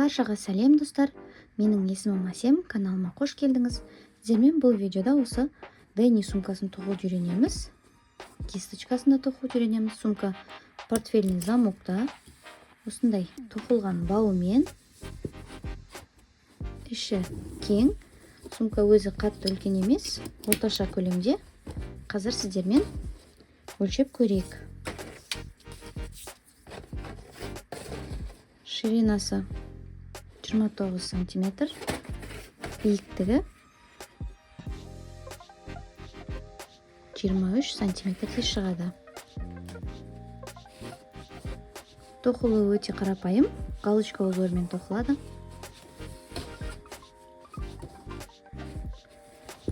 Баршаға сәлем достар, менің есімім Асем, каналыма қош келдіңіз. Сіздермен бұл видеода осы Дэнни сумкасын тоқуды үйренеміз. Кисточкасын да тоқуды үйренеміз. Сумка портфельный замокта, осындай тоқылған бауымен, іші кең, сумка өзі қатты үлкен емес, орташа көлемде. Қазір сіздермен өлшеп көрейік. Ширинасы 29 сантиметр, биіктігі 23 сантиметрде шығады. Тоқылуы өте қарапайым, галочка узормен тоқылады.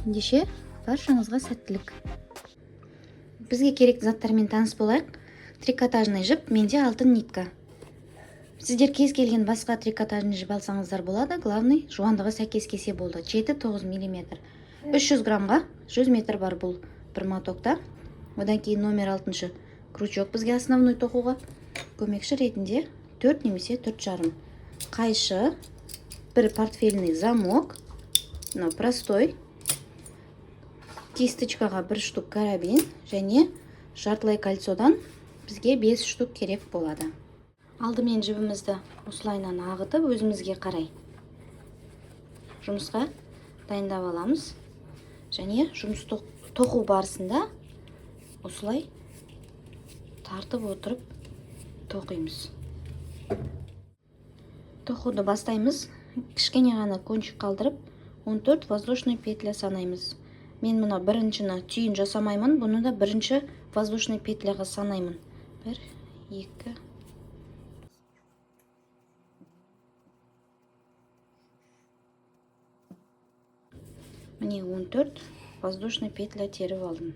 Ендеше баршаңызға сәттілік. Бізге керекті заттармен таныс болайық. Трикотажный жіп, менде алтын нитка. Сіздер кез келген басқа трикотажный жіп алсаңыздар болады. Главный жуандығы сәйкес келсе болды. 7-9 мм. 300 граммға 100 метр бар бұл бір мотокта. Одан кейін номер 6 крючок бізге основной тоқуға көмекші ретінде 4 немесе 4,5. Қайшы, бір портфельный замок, простой, кисточкаға 1 штук карабин және жартылай кольцодан бізге 5 штук керек болады. Алдымен жібімізді осылайынан ағытып, өзімізге қарай жұмысқа дайындап аламыз. Және жұмыс тоқу барысында осылай тартып отырып тоқимыз. Тоқуды бастаймыз. Кішкене ғана кончик қалдырып, 14 воздушный петля санаймыз. Мен мұны біріншіні түйін жасамаймын, бұны да бірінші воздушный петляға санаймын. 1, 2, міне 14 воздушный петля теріп алдым.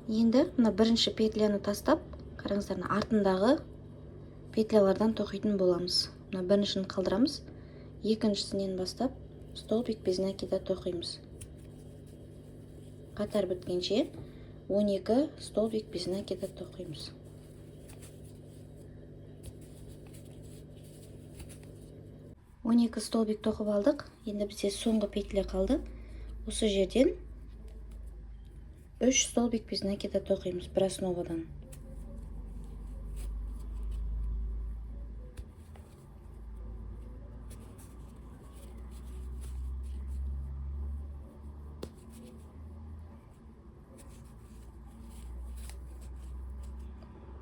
Енді мына бірінші петляны тастап, қараңыздар, артындағы петлялардан тоқитын боламыз. Мына біріншіні қалдырамыз, екіншісінен бастап столбик без накида тоқимыз. Қатар біткенше 12 столбик без накида тоқимыз. Он 12 столбик тоқып алдық. Енді бізде соңғы петля қалды. Осы жерден 3 столбик без накида тоқимыз бір основадан.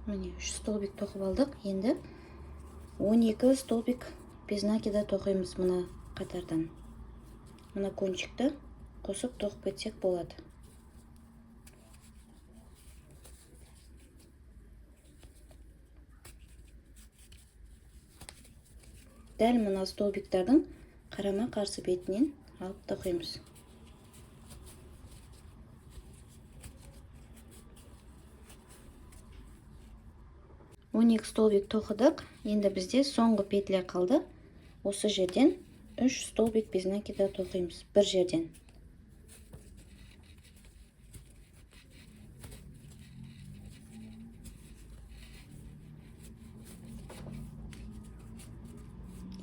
Міне 3 столбик тоқып алдық. Енді 12 столбик без накида тоқимыз мұна қатардан. Мұна кончикті қосып тоқып кетсек болады. Дәл мұна столбиктардың қарама қарсы бетінен алып тоқимыз. Он 12 столбик тоқыдық. Енді бізде соңғы петля қалды. Осы жерден 3 столбик без накида тоқимыз бір жерден.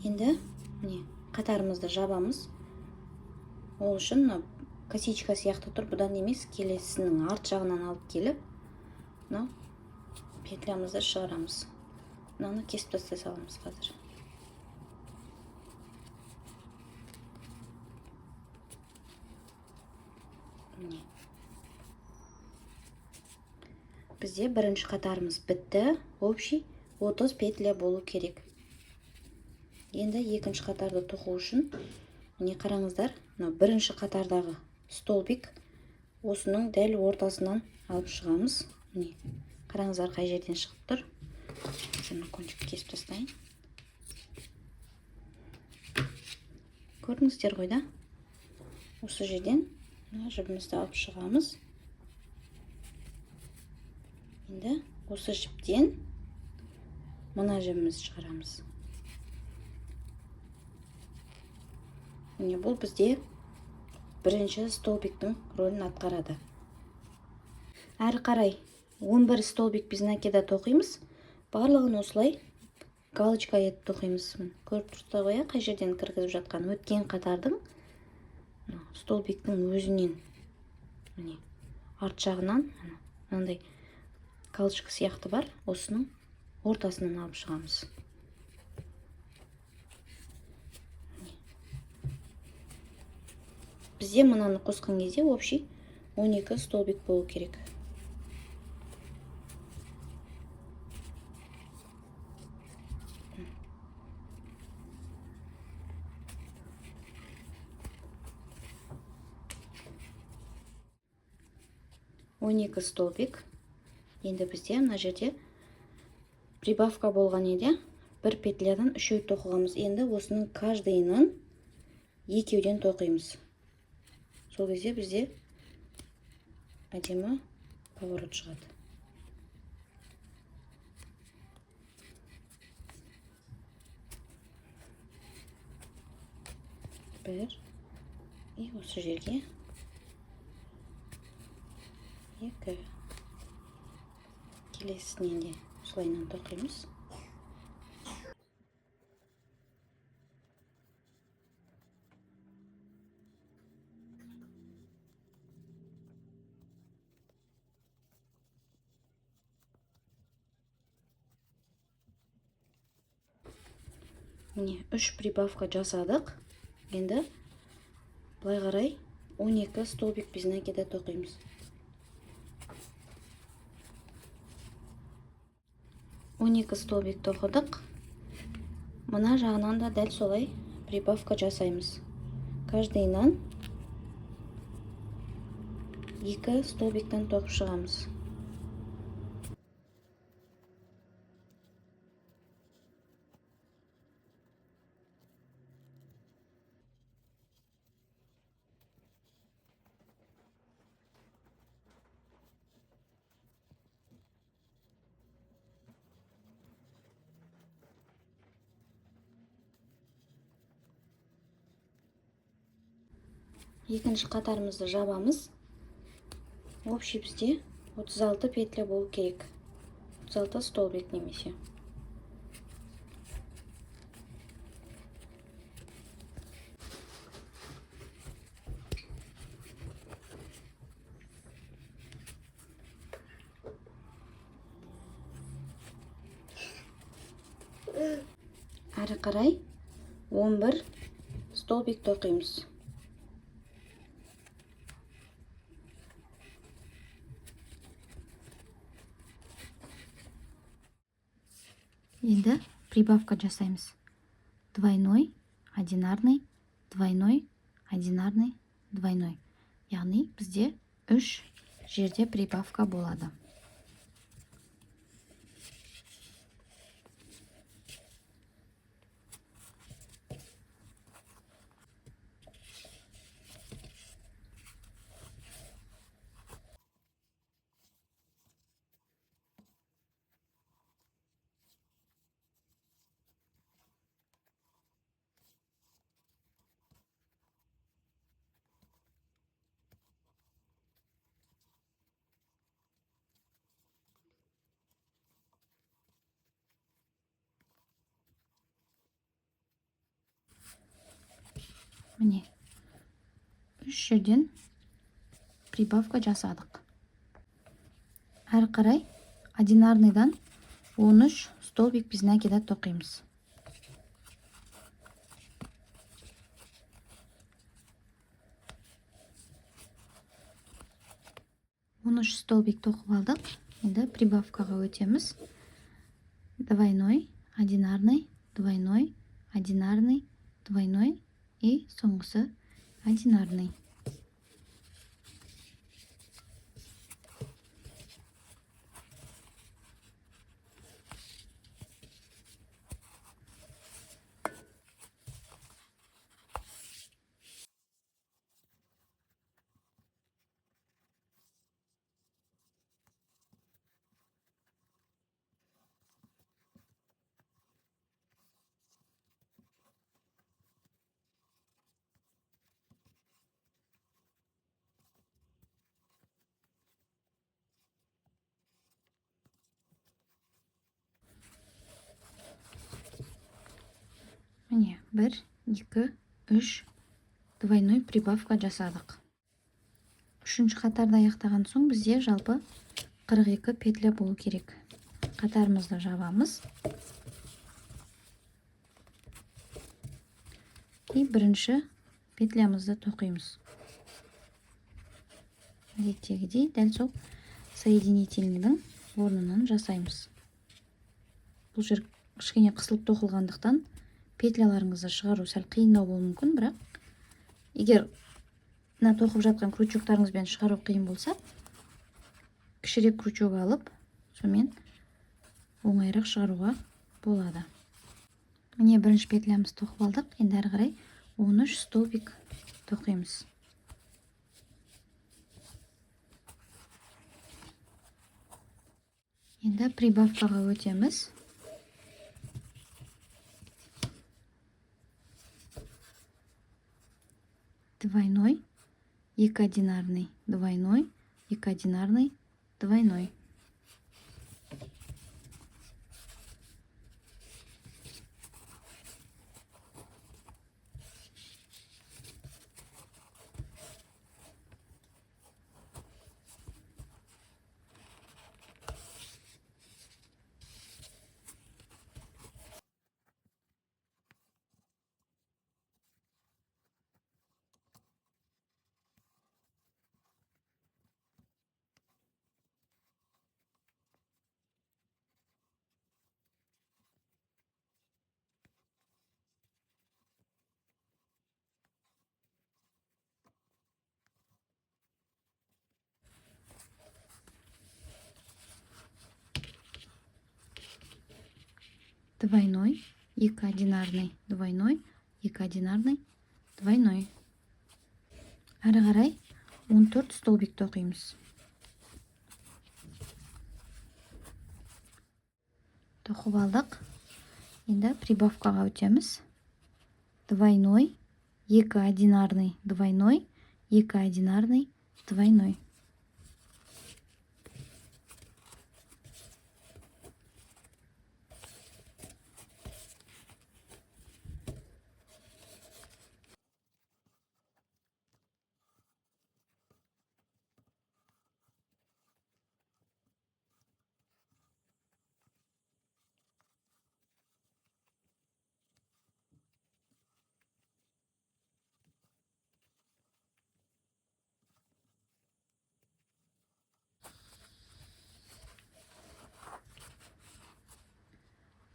Енді қатарымызды жабамыз. Ол үшін косичка сияқты тұр, бұдан емес, келесінің арт жағынан алып келіп, петлямызды шығарамыз. Мынаны кесіп тастай саламыз қазір. Бізде бірінші қатарымыз бітті. Общий 30 петля болу керек. Енді екінші қатарды тоқу үшін, қараңыздар, бірінші қатардағы столбик осының дәл ортасынан алып шығамыз. Қараңыздар, қай жерден шығып тұр. Кончик кесіп тастайын. Көрдіңіздер ғой да? Осы жерден жібімізді алып шығамыз. Енді осы жіптен мына жібімізді шығарамыз. Бұл бізде бірінші столбиктің рөлін атқарады. Әрі қарай 11 столбик без накида тоқимыз. Барлығын осылай галочка етіп тоқимыз. Көріп тұрсыздар ғой, қай жерден кіргізіп жатқан. Өткен қатардың столбиктің өзінен, міне, арт жағынан мынандай галочка сияқты бар, осының ортасынан алып шығамыз. Бізде мынаны қосқан кезде общий 12 столбик болу керек. Он екі столбик. Енді бізде мына жерде прибавка болған еді. Бір петлядан үшеу тоқығымыз. Енді осының каждыйынан екеуден тоқимыз. Сол кезде бізде әдемі поворот шығады. Бір. И осы жерге екі. Келесінен де солайынан тоқимыз. Міне, 3 прибавка жасадық. Енді былай қарай 12 столбик біз накида тоқимыз. Он екі столбик тоқыдық. Мына жағынан да дәл солай прибавка жасаймыз. Каждыйынан 2 столбиктан тоқып шығамыз. Екінші қатарымызды жабамыз. Общий бізде 36 петля болу керек. 36 столбик немесе. Әрі қарай 11 столбик тоқимыз. Енді прибавка жасаймыз. Двойной, одинарный, двойной, одинарный, двойной. Яғни бізде 3 жерде прибавка болады. Міне, 3 жерден прибавка жасадық. Әрі қарай одинарныйдан 13 столбик біз накида тоқимыз. Столбик тоқып алдық. Енді прибавкаға өтеміз. Двойной, одинарный, двойной, одинарный, двойной и соңғысы одинарный. Міне 1, 2, 3 двойной прибавка жасадық. Үшінші қатарды аяқтаған соң бізде жалпы 42 петля болу керек. Қатарымызды жабамыз. И бірінші петлямызды тоқимыз. Әдеттегідей дәл сол соединительныйдың орнынан жасаймыз. Бұл жер кішкене қысылып тоқылғандықтан петляларыңызды шығару сәл қиындау болуы мүмкін, бірақ егер мына тоқып жатқан крючоктарыңызбен шығару қиын болса, кішірек крючок алып, сонымен оңайырақ шығаруға болады. Міне бірінші петлямыз тоқып алдық. Енді әрі қарай 13 столбик тоқимыз. Енді прибавкаға өтеміз. Двойной, екі одинарный, двойной, екі одинарный, двойной. Двойной, екі одинарный, двойной, екі одинарный, двойной. Әрі қарай 14 столбик тоқимыз. Тоқып алдық. Енді прибавкаға өтеміз. Двойной, екі одинарный, двойной, екі одинарный, двойной.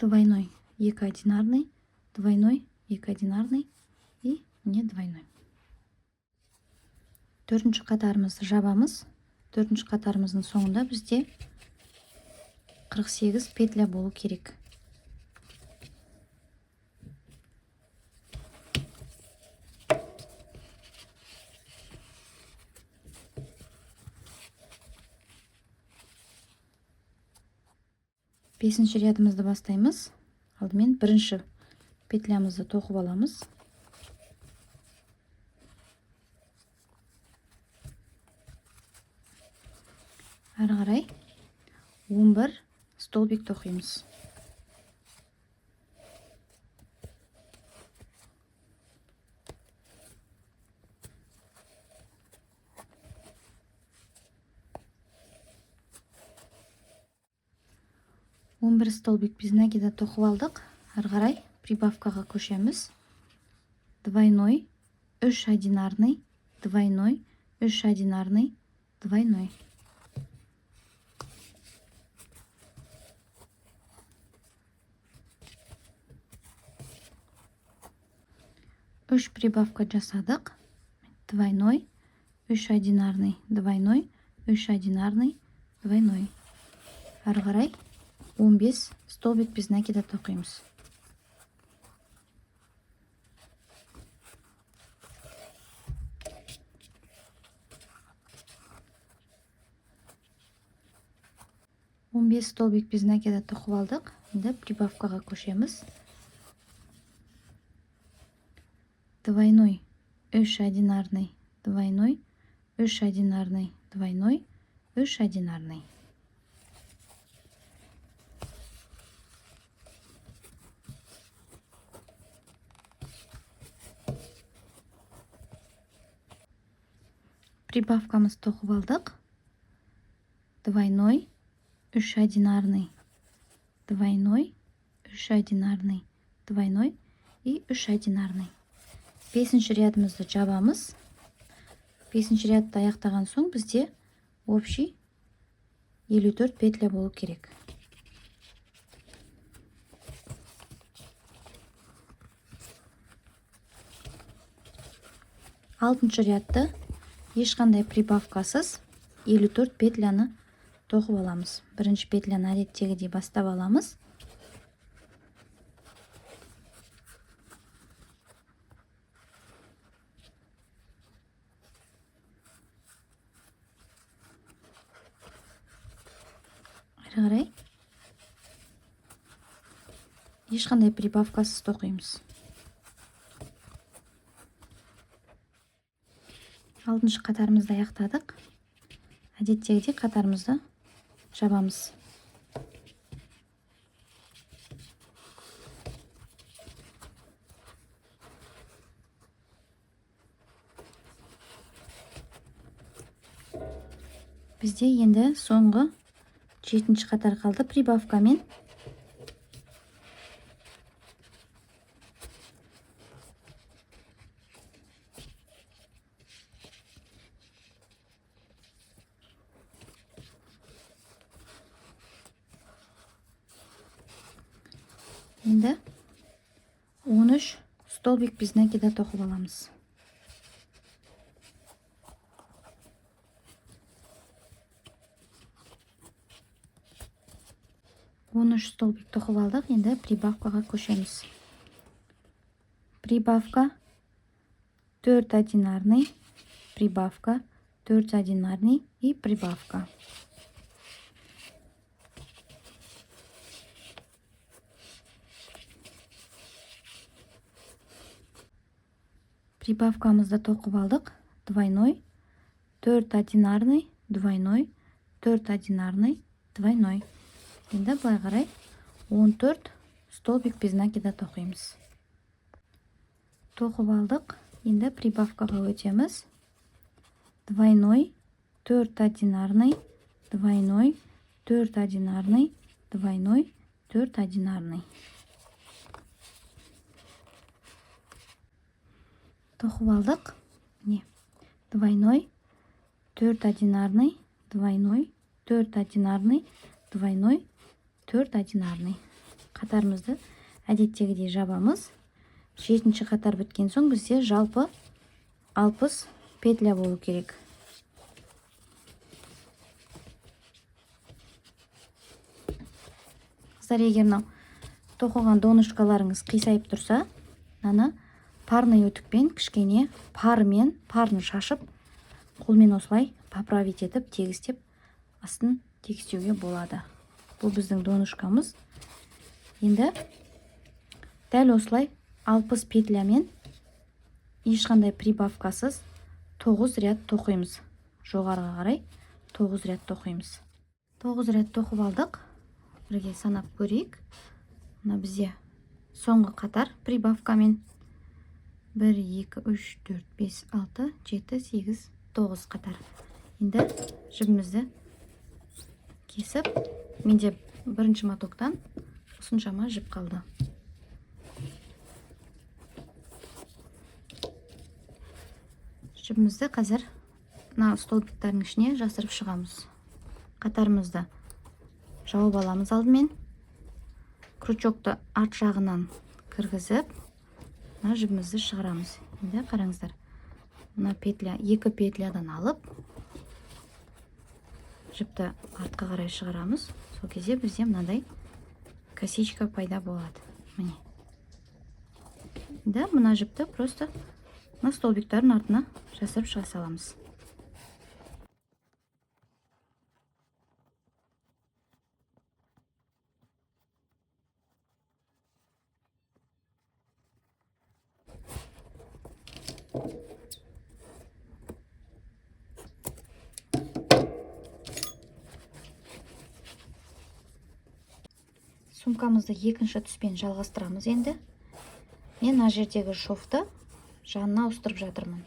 Двойной, екі одинарный, двойной, екі одинарный и не двойной. Төртінші қатарымызды жабамыз. Төртінші қатарымыздың соңында бізде 48 петля болу керек. Бесінші рядымызды бастаймыз. Алдымен бірінші петлямызды тоқып аламыз. Әрі қарай 11 столбик тоқимыз. Бір столбик без накида тоқып алдық. Әрі қарай прибавкаға көшеміз. Двойной, үш одинарный, двойной, үш одинарный, двойной. Үш прибавка жасадық. Двойной, үш одинарный, двойной, үш одинарный, двойной. Әрі қарай 15 столбик без накида тоқимыз. Столбик без накида тоқып алдық. Енді прибавкаға көшеміз. Двойной, үш одинарный, двойной, үш одинарный, двойной, үш одинарный. Прибавкамыз тоқып алдық. Двойной, 3 одинарный, двойной, 3 одинарный, двойной и 3 одинарный. 5-ші рядымызды жабамыз. 5-ші рядты аяқтаған соң бізде общий 54 петля болу керек. Алтыншы рядты ешқандай прибавкасыз 54 петляны тоқып аламыз. Бірінші петляны әдеттегідей бастап аламыз. Әрі қарай ешқандай прибавкасыз тоқимыз. Алтыншы қатарымызды аяқтадық. Әдеттегідей қатарымызды жабамыз. Бізде енді соңғы 7-ші қатар қалды прибавкамен. Енді 13 столбик без накида тоқып аламыз. Столбик тоқып алдық. Енді прибавкаға көшеміз. Прибавка 4 одинарный, прибавка 4 одинарный и прибавка. Прибавкамызды тоқып алдық. Двойной, 4 одинарный, двойной, 4 одинарный, двойной. Енді былай қарай 14 столбик без накида тоқимыз. Тоқып алдық. Енді прибавкаға өтеміз. Двойной, 4 одинарный, двойной, 4 одинарный, двойной, 4 одинарный. Тоқып алдық. Двойной, 4 одинарный, двойной, 4 одинарный, двойной, 4 одинарный. Қатарымызды әдеттегідей жабамыз. 7-ші қатар біткен соң бізде жалпы 60 петля болу керек. Қыздар, егер мынау тоқыған донышкаларыңыз қисайып тұрса, аны парный өтікпен кішкене парны шашып, қолмен осылай поправить етіп, тегістеп, астын тегістеуге болады. Бұл біздің донышкамыз. Енді дәл осылай 60 петлямен ешқандай прибавкасыз 9 ряд тоқимыз. Жоғарыға қарай 9 ряд тоқимыз. 9 ряд тоқып алдық. Бірге санап көрейік. Мына бізде соңғы қатар прибавкамен 1, 2, 3, 4, 5, 6, 7, 8, 9 қатар. Енді жібімізді кесіп, менде бірінші мотоктан осыншама жіп қалды. Жібімізді қазір мына столбиктардың ішіне жасырып шығамыз. Қатарымызды жауып аламыз алдымен. Крючокты арт жағынан кіргізіп, мына жібімізді шығарамыз. Енді қараңыздар. Мына петля, 2 петлядан алып, жіпті артқа қарай шығарамыз. Сол кезде бізде мынандай косичка пайда болады. Міне. Енді мына жіпті просто мына столбиктардың артына жасырып шыға саламыз. Сумкамызды екінші түспен жалғастырамыз енді. Мен ана жердегі шовты жанына ауыстырып жатырмын.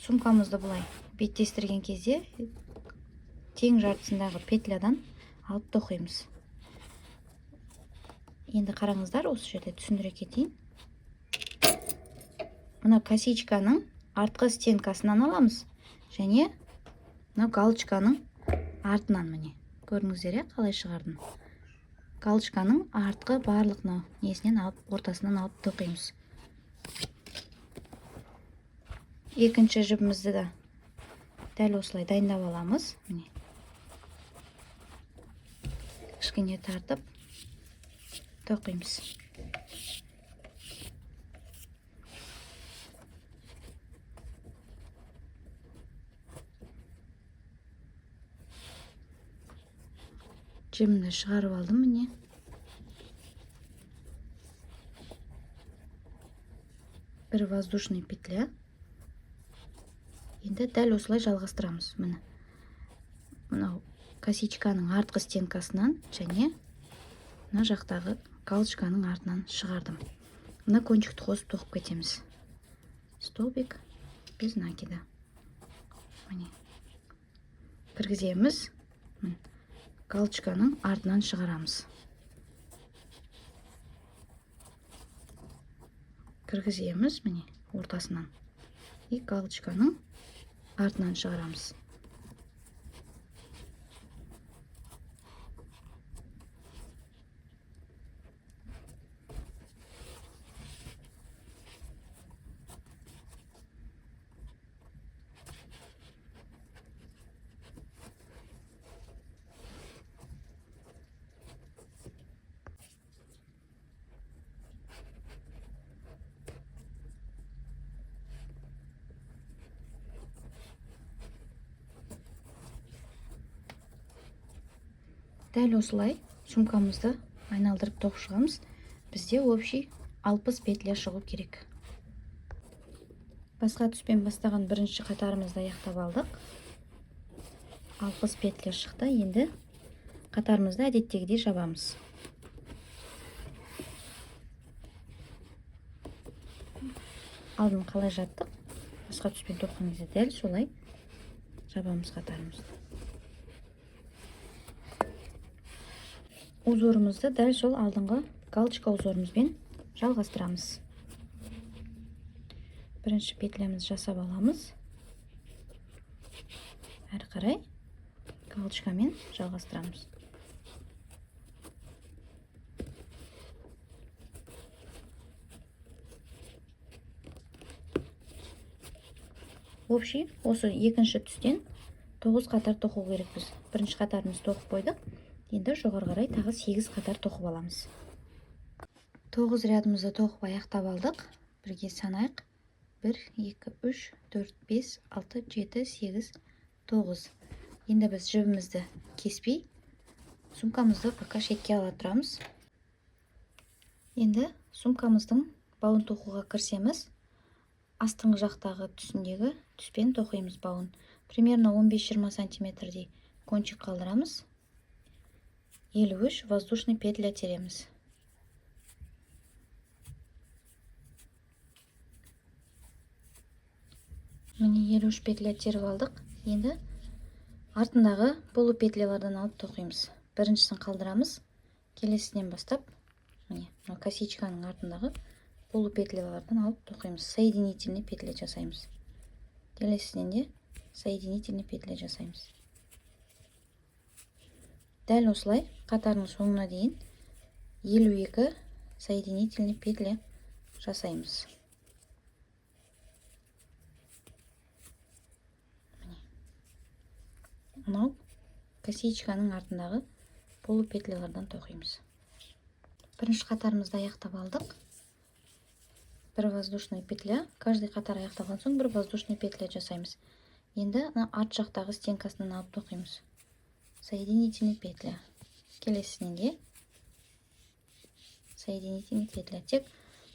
Сумкамызды бұлай беттестірген кезде тең жартысындағы петлядан алып тоқимыз. Енді қараңыздар, осы жерде түсіндіре кетейін. Мына косичканың артқы стенкасынан аламыз, және мына галочканың артынан, міне көрдіңіздер, қалай шығардым. Галочканың артқы барлық несінен алып, ортасынан алып тоқимыз. Екінші жібімізді де дәл осылай дайындап аламыз. Міне кішкене тартып тоқимыз. Жібімді шығарып алдым, міне. Бір воздушный петля. Енді дәл осылай жалғастырамыз. Мынау косичканың артқы стенкасынан және мына жақтағы галочканың артынан шығардым. Мына кончикті қосып тоқып кетеміз. Столбик без накида. Міне кіргіземіз. Галочканың артынан шығарамыз. Кіргіземіз, міне ортасынан. И галочканың артынан шығарамыз. Дәл осылай сумкамызды айналдырып тоқып шығамыз. Бізде общий 60 петля шығу керек. Басқа түспен бастаған бірінші қатарымызды аяқтап алдық. 60 петля шықты. Енді қатарымызды әдеттегідей жабамыз. Алдын қалай жаттық? Басқа түспен тоққан кезде дәл солай жабамыз қатарымызды. Узорымызды дәл сол алдыңғы галочка узорымызбен жалғастырамыз. Бірінші петлямызды жасап аламыз. Әрі қарай галочкамен жалғастырамыз. Общий осы екінші түстен 9 қатар тоқу керекпіз. Бірінші қатарымызды тоқып қойдық. Енді жоғары қарай тағы 8 қатар тоқып аламыз. 9 рядымызды тоқып аяқтап алдық. Бірге санайық. 1, 2, 3, 4, 5, 6, 7, 8, 9. Енді біз жібімізді кеспей, сумкамызды пока шетке ала тұрамыз. Енді сумкамыздың бауын тоқуға кірісеміз. Астыңғы жақтағы түсіндегі түспен тоқимыз бауын. Примерно 15-20 сантиметрдей кончик қалдырамыз. 53 воздушный петля тереміз. Міне 53 петля теріп алдық. Енді артындағы полупетлялардан алып тоқимыз. Біріншісін қалдырамыз. Келесінен бастап, міне косичканың артындағы полупетлялардан алып тоқимыз. Соединительный петля жасаймыз. Келесінен де соединительный петля жасаймыз. Дәл осылай қатардың соңына дейін 52 соединительный петля жасаймыз. Мынау косичканың артындағы полупетлялардан тоқимыз. Бірінші қатарымызды аяқтап алдық. Бір воздушный петля, каждый қатар аяқталған соң бір воздушный петля жасаймыз. Енді арт жақтағы стенкасынан алып тоқимыз. Соединительный петля. Келесінен де соединительный петля. Тек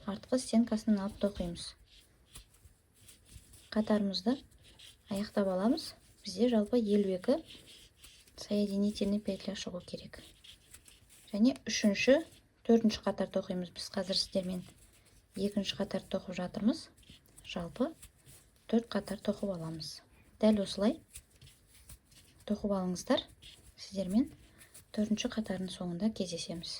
артқы стенкасынан алып тоқимыз. Қатарымызды аяқтап аламыз. Бізде жалпы 52 соединительный петля шығу керек. Және үшінші, төртінші қатар тоқимыз. Біз қазір сіздермен екінші қатар тоқып жатырмыз. Жалпы 4 қатар тоқып аламыз. дәл осылай тоқып алыңыздар. Сіздермен 4-ші қатардың соңында кездесеміз.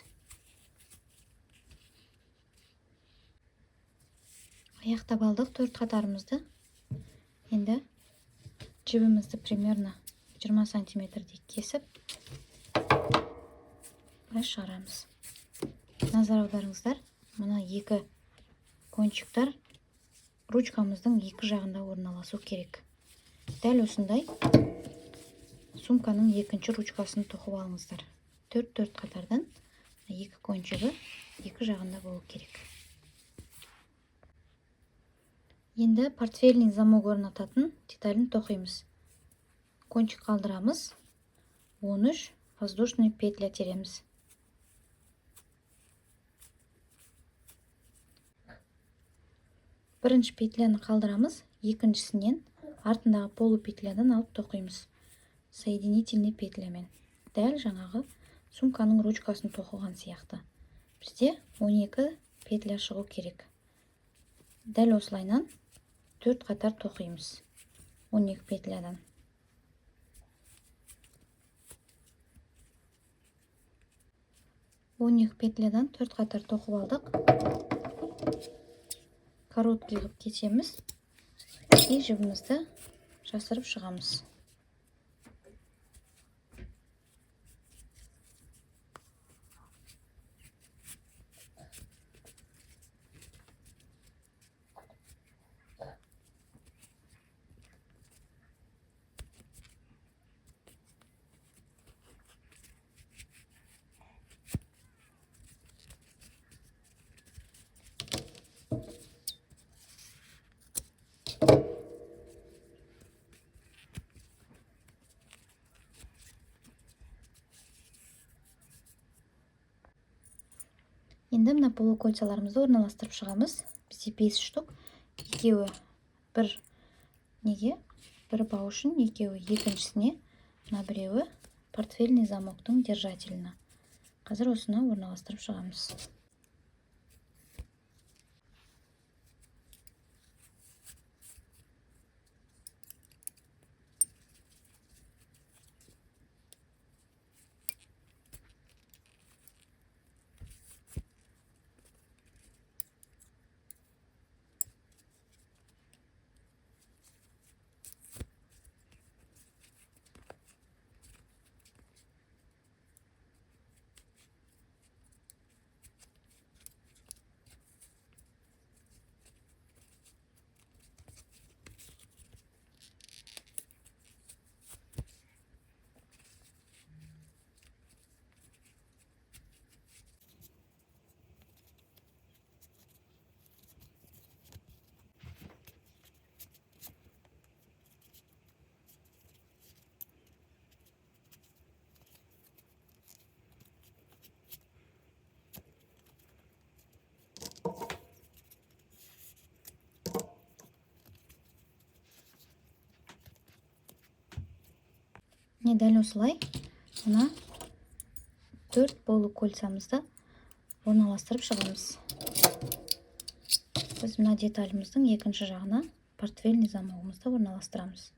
Аяқтап алдық 4 қатарымызды. Енді жібімізді примерно 20 сантиметрдей кесіп, былай шығарамыз. Назар аударыңыздар, мына екі кончиктар ручкамыздың екі жағында орналасу керек. Дәл осындай сумканың екінші ручкасын тоқып алыңыздар. 4 қатардан екі кончигі екі жағында болу керек. Енді портфельный замок орнататын деталін тоқимыз. Кончик қалдырамыз. 13 воздушный петля тереміз. Бірінші петляны қалдырамыз, екіншісінен артындағы полупетлядан алып тоқимыз. Соединительный петлямен. Дәл жаңағы сумканың ручкасын тоқыған сияқты. Бізде 12 петля шығу керек. Дәл осылайнан 4 қатар тоқимыз. 12 петлядан. Петлядан 4 қатар тоқып алдық. Короткий қылып кесеміз. И жібімізді жасырып шығамыз. Енді мына полукольцаларымызды орналастырып шығамыз. Бізде 5 штук. Екеуі бір неге? Бір бау үшін, екеуі екіншісіне, мына біреуі портфельный замоктың держателіна. Қазір осыны орналастырып шығамыз. Не дәл осылай мына 4 полукольцамызды орналастырып шығамыз. Біз мына деталіміздің екінші жағына портфельный замогымызды орналастырамыз.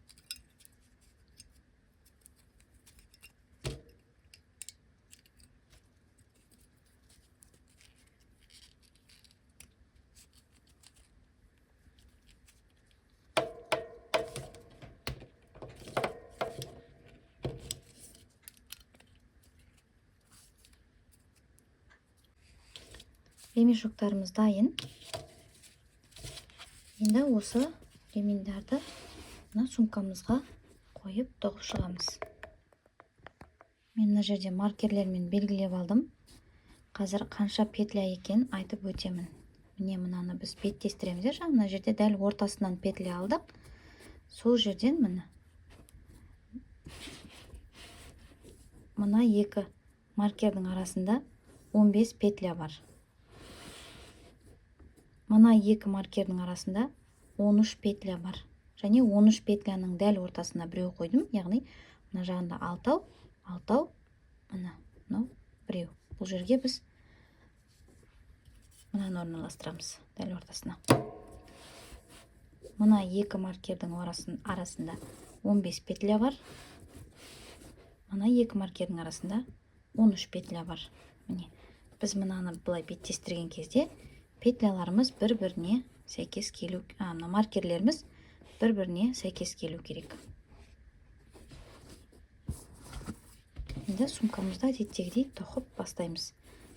Ремешоктарымыз дайын. Енді осы ремендерді мына сумкамызға қойып тоқып шығамыз. Мен мына жерде маркерлермен белгілеп алдым. Қазір қанша петля екен айтып өтемін. Міне мынаны біз беттестіреміз. Мына жерде дәл ортасынан петля алдық. Сол жерден мына екі маркердің арасында 15 петля бар. Мына екі маркердің арасында 13 петля бар. Және 13 петляның дәл ортасына біреу қойдым. Яғни мына жағында 6, мына біреу. Бұл жерге біз мынаны орналастырамыз дәл ортасына. Мына екі маркердің арасында 15 петля бар. Мына екі маркердің арасында 13 петля бар. Міне, біз мынаны былай беттестірген кезде петляларымыз бір-біріне сәйкес келу, мына маркерлеріміз бір-біріне сәйкес келу керек. Енді сумкамызды әдеттегідей тоқып бастаймыз.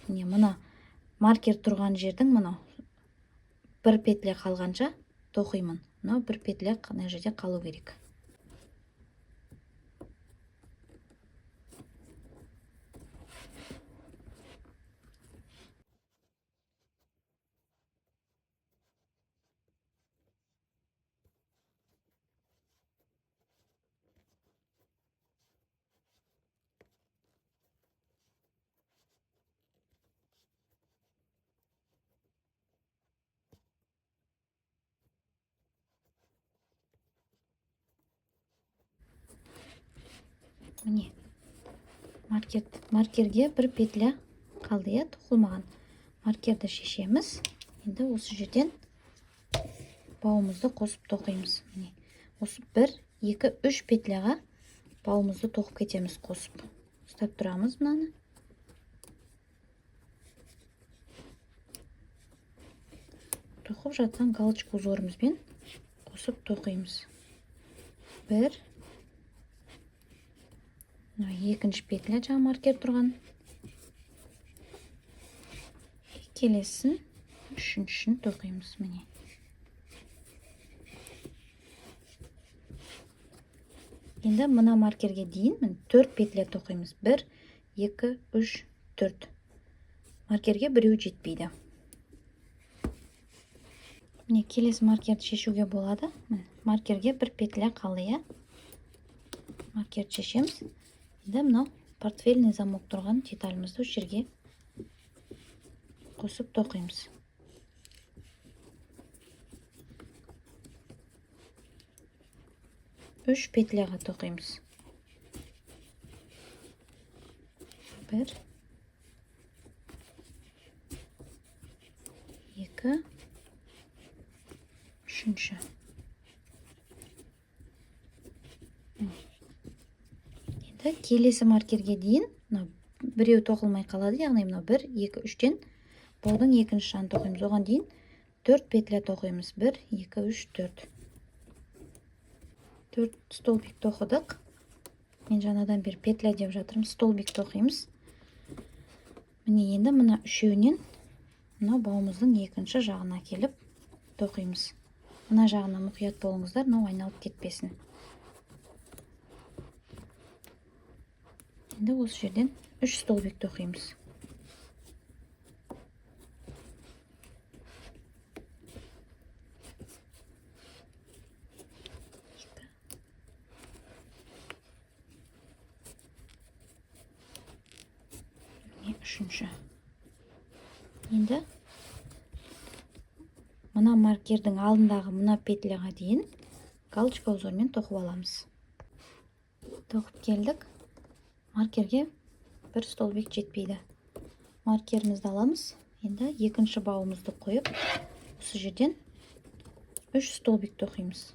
Міне, мына маркер тұрған жердің мына бір петля қалғанша тоқимын. Мына бір петля мына жерде қалу керек. Міне, маркерге бір петля қалды, тоқылмаған. Маркерді шешеміз. Енді осы жерден бауымызды қосып тоқимыз. Міне, осы 1, 2, 3 петляға бауымызды тоқып кетеміз қосып. Ұстап тұрамыз мынаны. Тоқып жатқан галочка узорымызбен қосып тоқимыз. 1, екінші петля жаңа маркер тұрған. Келесін үшіншісін тоқимыз. Міне. Енді мына маркерге дейін 4 петля тоқимыз. 1, 2, 3, 4. Маркерге біреу жетпейді. Міне, келесі маркерді шешуге болады. Маркерге бір петля қалды. Маркерді шешеміз. Енді мынау портфельный замок тұрған деталімізді осы жерге қосып тоқимыз. Үш петляға тоқимыз. 1, 2, үшінші. Енді келесі маркерге дейін біреу тоқылмай қалады, яғни 1, 2, 3-тен баудың екінші жағын тоқимыз. Оған дейін 4 петля тоқимыз. 1, 2, 3, 4. 4 столбик тоқыдық. Мен жаңадан бері петля деп жатырмын. Столбик тоқимыз. Міне, енді мына үшеуінен мына бауымыздың екінші жағына келіп тоқимыз. Мына жағына мұқият болыңыздар, мынау айналып кетпесін. Енді осы жерден 3 столбик тоқимыз. Үшінші. Енді мына маркердің алдындағы мына петляға дейін галочка узормен тоқып аламыз. Тоқып келдік. Маркерге бір столбик жетпейді. Маркерімізді аламыз. Енді екінші бауымызды қойып, осы жерден 3 столбик тоқимыз.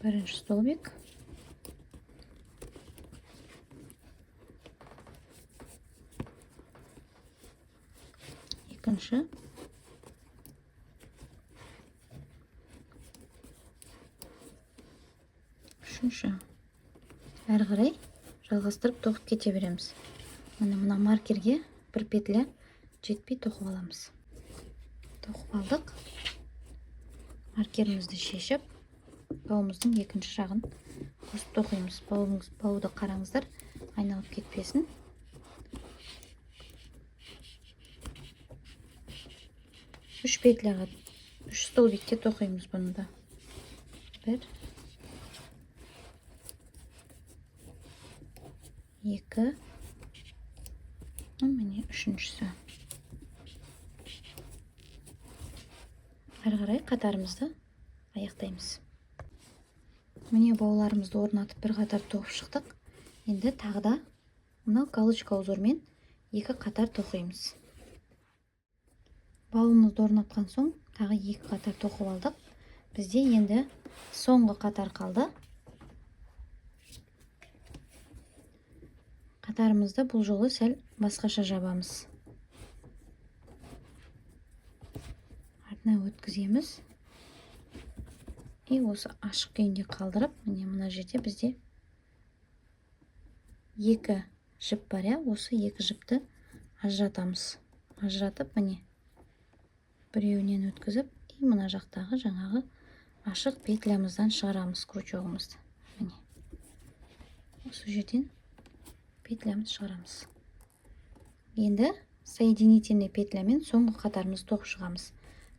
Бірінші столбик. Екінші. Үшінші. Әрі қарай жалғастырып тоқып кете береміз. Мына маркерге бір петля жетпей тоқып аламыз. Тоқып алдық. Маркерімізді шешіп, бауымыздың екінші жағын қосып тоқимыз. Бауды қараңыздар, айналып кетпесін. Үш петляға, 3 столбикте тоқимыз бұны да. 1, 2, міне үшіншісі. Әрі қарай қатарымызды аяқтаймыз. Міне бауларымызды орнатып бір қатар тоқып шықтық. Енді тағы да мынау галочка узормен екі қатар тоқимыз. Бауымызды орнатқан соң тағы екі қатар тоқып алдық. Бізде енді соңғы қатар қалды. Қатарымызды бұл жолы сәл басқаша жабамыз. Артына өткіземіз. И осы ашық күйінде қалдырып, мына жерде бізде екі жіп бар, осы екі жіпті ажыратамыз. Ажыратып, біреуінен өткізіп, мына жақтағы жаңағы ашық петлямыздан шығарамыз крючогымызды. Осы жерден петлямызды шығарамыз. Енді соединительный петлямен соңғы қатарымызды тоқып шығамыз.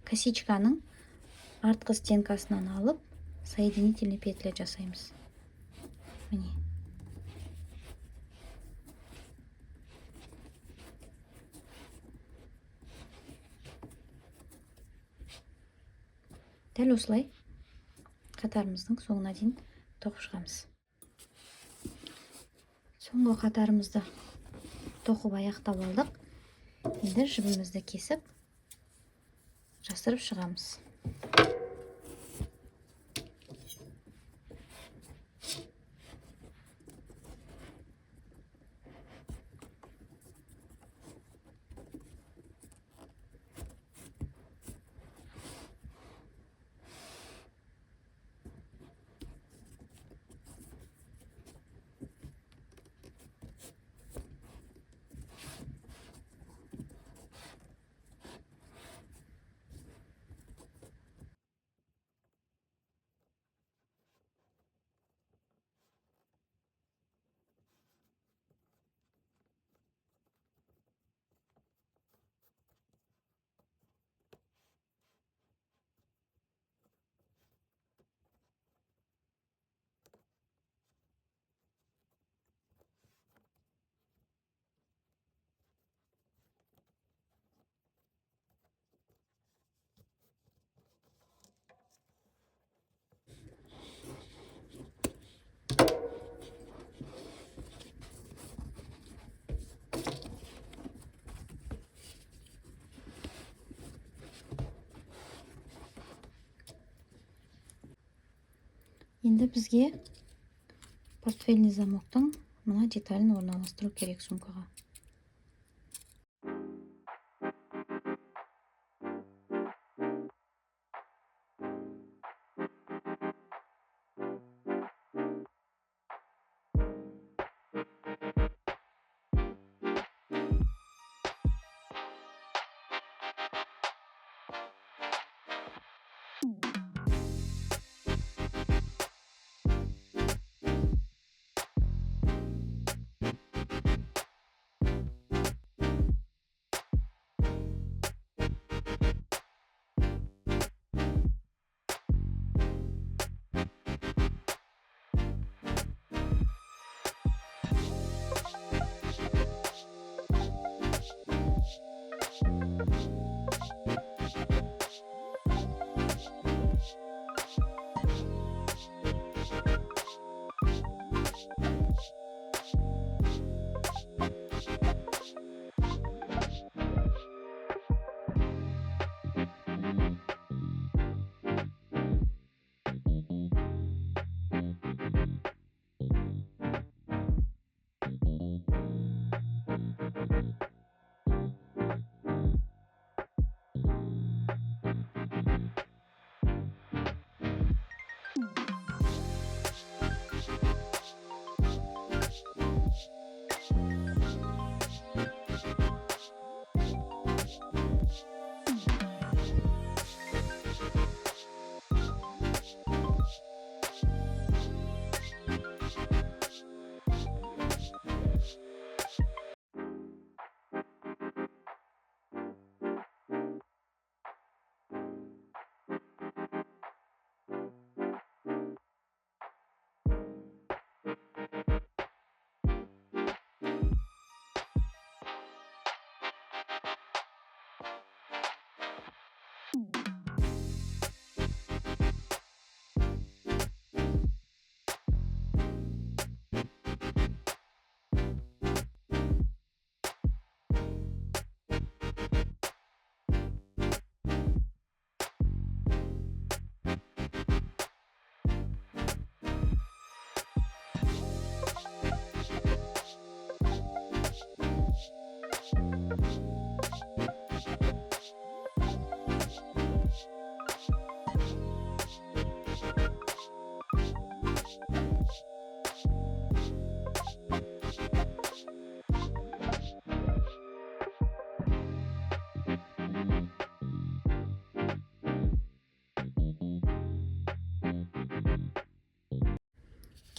Косичканың артқы стенкасынан алып, соединительный петля жасаймыз. Дәл осылай қатарымыздың соңына дейін тоқып шығамыз. Соңғы қатарымызды тоқып аяқтап алдық. Енді жібімізді кесіп, жасырып шығамыз. Енді бізге портфельный замоктың мына деталін орналастыру керек сумкаға.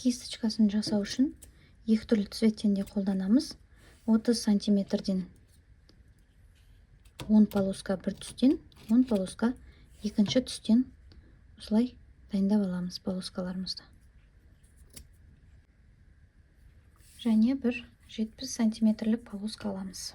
кисточкасын жасау үшін екі түрлі цветтен де қолданамыз. 30 сантиметрден 10 полоска бір түстен, 10 полоска екінші түстен осылай дайындап аламыз полоскаларымызды. Және бір 70 сантиметрлік полоска аламыз.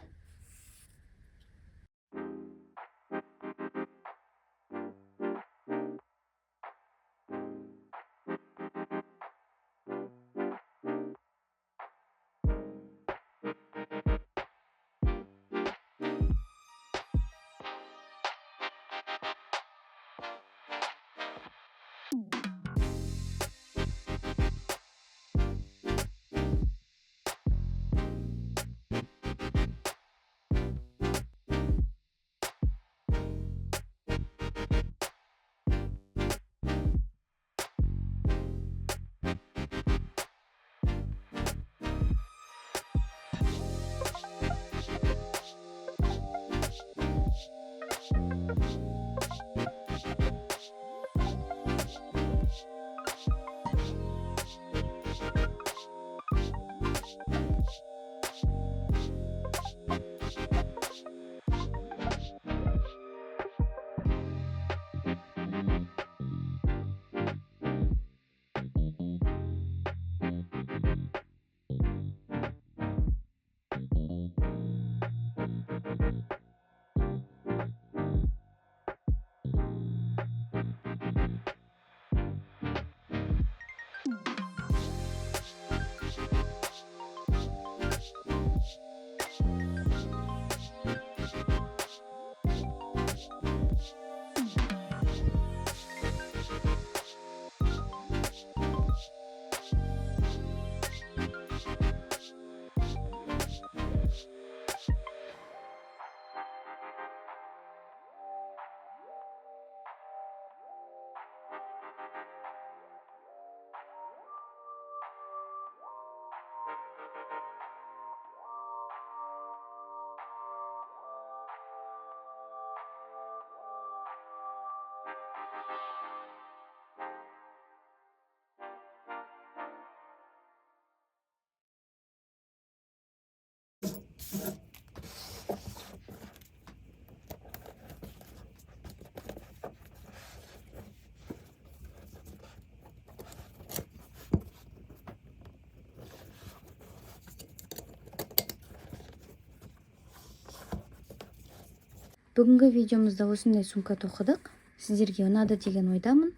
Бүгінгі видеомызда осындай сумка тоқыдық. Сіздерге ұнады деген ойдамын.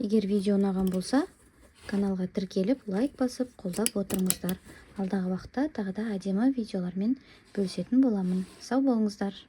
Егер видео ұнаған болса, каналға тіркеліп, лайк басып, қолдап отырыңыздар. Алдағы уақытта тағы да әдемі видеолармен бөлісетін боламын. Сау болыңыздар.